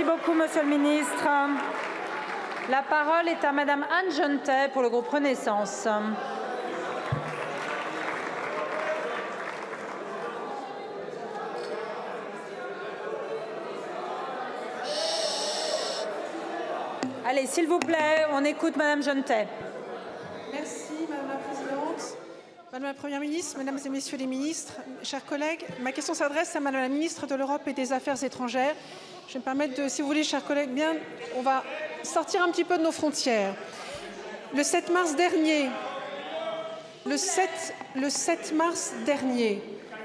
Merci beaucoup, Monsieur le Ministre. La parole est à Madame Anne Genetet pour le groupe Renaissance. Allez, s'il vous plaît, on écoute Madame Genetet. Merci, Madame la Présidente. Madame la Première ministre, Mesdames et Messieurs les ministres, chers collègues, ma question s'adresse à Madame la ministre de l'Europe et des Affaires étrangères. Je vais me permettre de, si vous voulez, chers collègues, bien, on va sortir un petit peu de nos frontières. Le 7 mars dernier,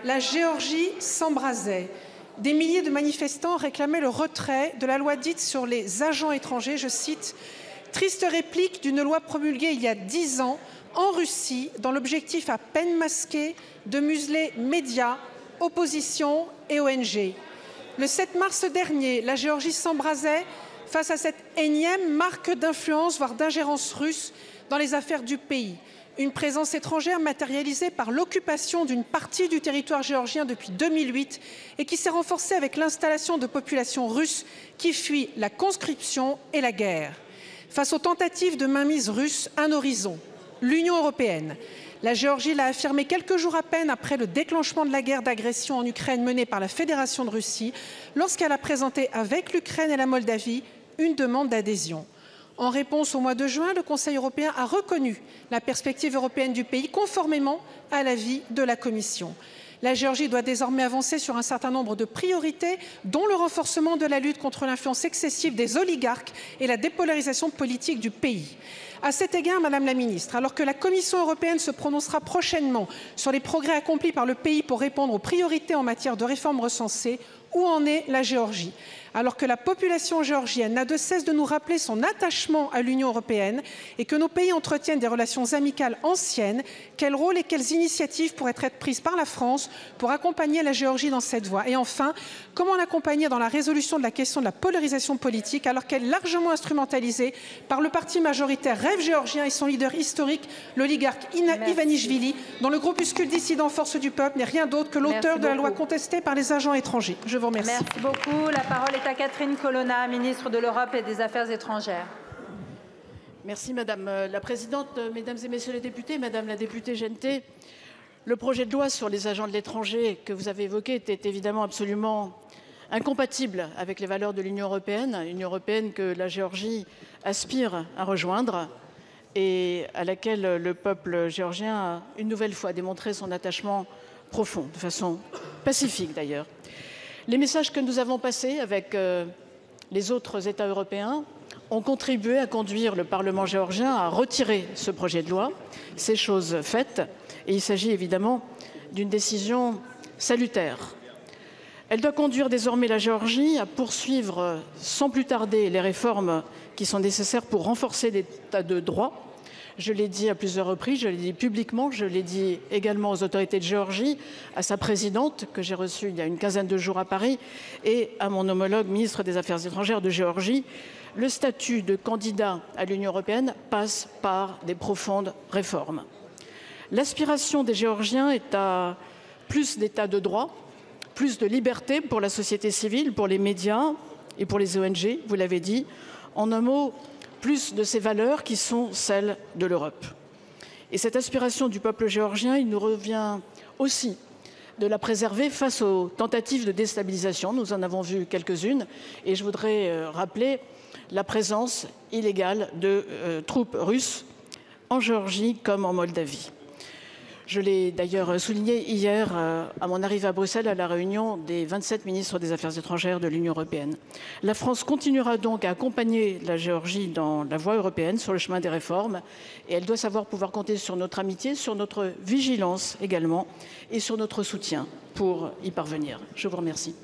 la Géorgie s'embrasait. Des milliers de manifestants réclamaient le retrait de la loi dite sur les agents étrangers. Je cite, « Triste réplique d'une loi promulguée il y a 10 ans en Russie dans l'objectif à peine masqué de museler médias, opposition et ONG. » Le 7 mars dernier, la Géorgie s'embrasait face à cette énième marque d'influence, voire d'ingérence russe dans les affaires du pays. Une présence étrangère matérialisée par l'occupation d'une partie du territoire géorgien depuis 2008 et qui s'est renforcée avec l'installation de populations russes qui fuient la conscription et la guerre. Face aux tentatives de mainmise russe, un horizon, l'Union européenne. La Géorgie l'a affirmé quelques jours à peine après le déclenchement de la guerre d'agression en Ukraine menée par la Fédération de Russie, lorsqu'elle a présenté avec l'Ukraine et la Moldavie une demande d'adhésion. En réponse au mois de juin, le Conseil européen a reconnu la perspective européenne du pays conformément à l'avis de la Commission. La Géorgie doit désormais avancer sur un certain nombre de priorités, dont le renforcement de la lutte contre l'influence excessive des oligarques et la dépolarisation politique du pays. À cet égard, Madame la Ministre, alors que la Commission européenne se prononcera prochainement sur les progrès accomplis par le pays pour répondre aux priorités en matière de réformes recensées, où en est la Géorgie? Alors que la population géorgienne n'a de cesse de nous rappeler son attachement à l'Union européenne et que nos pays entretiennent des relations amicales anciennes, quel rôle et quelles initiatives pourraient être prises par la France pour accompagner la Géorgie dans cette voie? Et enfin, comment l'accompagner dans la résolution de la question de la polarisation politique alors qu'elle est largement instrumentalisée par le parti majoritaire Rêve géorgien et son leader historique, l'oligarque Ivanishvili, dont le groupuscule dissident Force du Peuple n'est rien d'autre que l'auteur de la loi contestée par les agents étrangers. Je vous remercie. Merci beaucoup. La parole est à Catherine Colonna, ministre de l'Europe et des Affaires étrangères. Merci Madame la Présidente, Mesdames et Messieurs les députés, Madame la députée Genetet. Le projet de loi sur les agents de l'étranger que vous avez évoqué était évidemment absolument incompatible avec les valeurs de l'Union européenne que la Géorgie aspire à rejoindre et à laquelle le peuple géorgien a une nouvelle fois démontré son attachement profond, de façon pacifique d'ailleurs. Les messages que nous avons passés avec les autres États européens ont contribué à conduire le Parlement géorgien à retirer ce projet de loi. C'est chose faite et il s'agit évidemment d'une décision salutaire. Elle doit conduire désormais la Géorgie à poursuivre sans plus tarder les réformes qui sont nécessaires pour renforcer l'état de droit. Je l'ai dit à plusieurs reprises, je l'ai dit publiquement, je l'ai dit également aux autorités de Géorgie, à sa présidente que j'ai reçue il y a une quinzaine de jours à Paris et à mon homologue ministre des Affaires étrangères de Géorgie. Le statut de candidat à l'Union européenne passe par des profondes réformes. L'aspiration des Géorgiens est à plus d'état de droit, plus de liberté pour la société civile, pour les médias et pour les ONG, vous l'avez dit. En un mot, plus de ces valeurs qui sont celles de l'Europe. Et cette aspiration du peuple géorgien, il nous revient aussi de la préserver face aux tentatives de déstabilisation. Nous en avons vu quelques-unes et je voudrais rappeler la présence illégale de troupes russes en Géorgie comme en Moldavie. Je l'ai d'ailleurs souligné hier à mon arrivée à Bruxelles à la réunion des 27 ministres des Affaires étrangères de l'Union européenne. La France continuera donc à accompagner la Géorgie dans la voie européenne, sur le chemin des réformes, et elle doit savoir pouvoir compter sur notre amitié, sur notre vigilance également, et sur notre soutien pour y parvenir. Je vous remercie.